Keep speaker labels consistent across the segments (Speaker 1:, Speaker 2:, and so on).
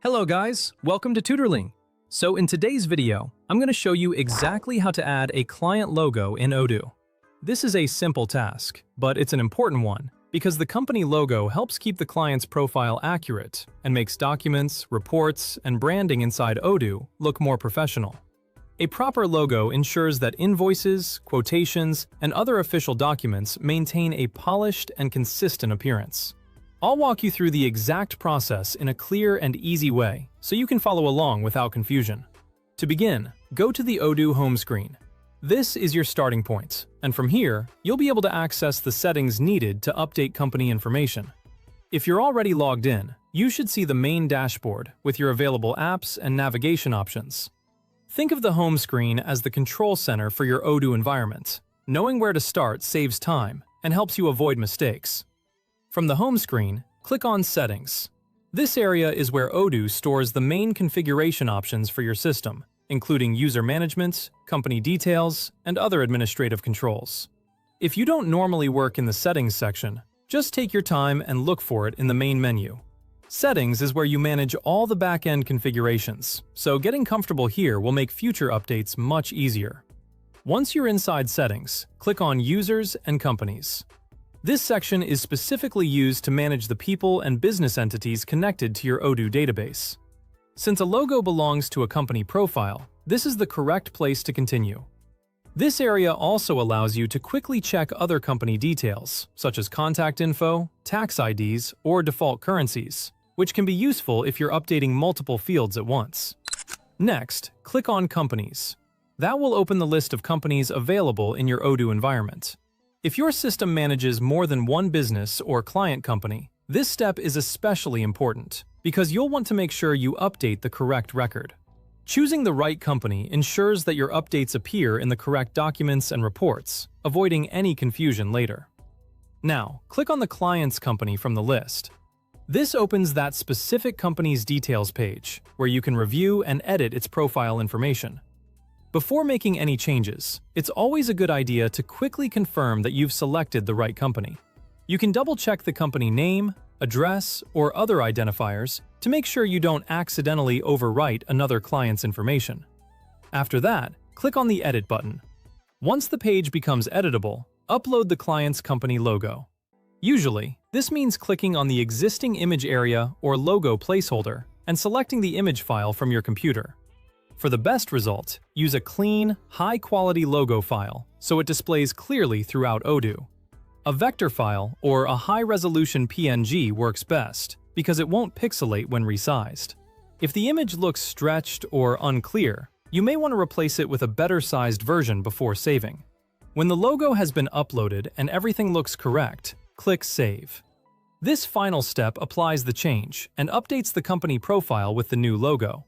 Speaker 1: Hello guys, welcome to Tutorly. So in today's video, I'm going to show you exactly how to add a client logo in Odoo. This is a simple task, but it's an important one because the company logo helps keep the client's profile accurate and makes documents, reports, and branding inside Odoo look more professional. A proper logo ensures that invoices, quotations, and other official documents maintain a polished and consistent appearance. I'll walk you through the exact process in a clear and easy way so you can follow along without confusion. To begin, go to the Odoo home screen. This is your starting point, and from here, you'll be able to access the settings needed to update company information. If you're already logged in, you should see the main dashboard with your available apps and navigation options. Think of the home screen as the control center for your Odoo environment. Knowing where to start saves time and helps you avoid mistakes. From the home screen, click on Settings. This area is where Odoo stores the main configuration options for your system, including user management, company details, and other administrative controls. If you don't normally work in the Settings section, just take your time and look for it in the main menu. Settings is where you manage all the back-end configurations, so getting comfortable here will make future updates much easier. Once you're inside Settings, click on Users and Companies. This section is specifically used to manage the people and business entities connected to your Odoo database. Since a logo belongs to a company profile, this is the correct place to continue. This area also allows you to quickly check other company details, such as contact info, tax IDs, or default currencies, which can be useful if you're updating multiple fields at once. Next, click on Companies. That will open the list of companies available in your Odoo environment. If your system manages more than one business or client company, this step is especially important because you'll want to make sure you update the correct record. Choosing the right company ensures that your updates appear in the correct documents and reports, avoiding any confusion later. Now, click on the client's company from the list. This opens that specific company's details page, where you can review and edit its profile information. Before making any changes, it's always a good idea to quickly confirm that you've selected the right company. You can double-check the company name, address, or other identifiers to make sure you don't accidentally overwrite another client's information. After that, click on the Edit button. Once the page becomes editable, upload the client's company logo. Usually, this means clicking on the existing image area or logo placeholder and selecting the image file from your computer. For the best result, use a clean, high-quality logo file so it displays clearly throughout Odoo. A vector file or a high-resolution PNG works best because it won't pixelate when resized. If the image looks stretched or unclear, you may want to replace it with a better-sized version before saving. When the logo has been uploaded and everything looks correct, click Save. This final step applies the change and updates the company profile with the new logo.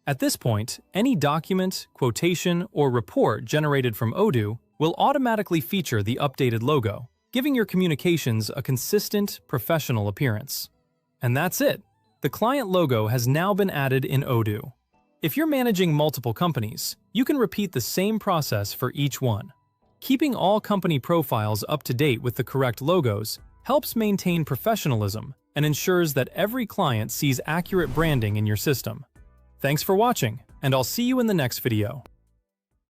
Speaker 1: At this point, any document, quotation, or report generated from Odoo will automatically feature the updated logo, giving your communications a consistent, professional appearance. And that's it! The client logo has now been added in Odoo. If you're managing multiple companies, you can repeat the same process for each one. Keeping all company profiles up to date with the correct logos helps maintain professionalism and ensures that every client sees accurate branding in your system. Thanks for watching, and I'll see you in the next video.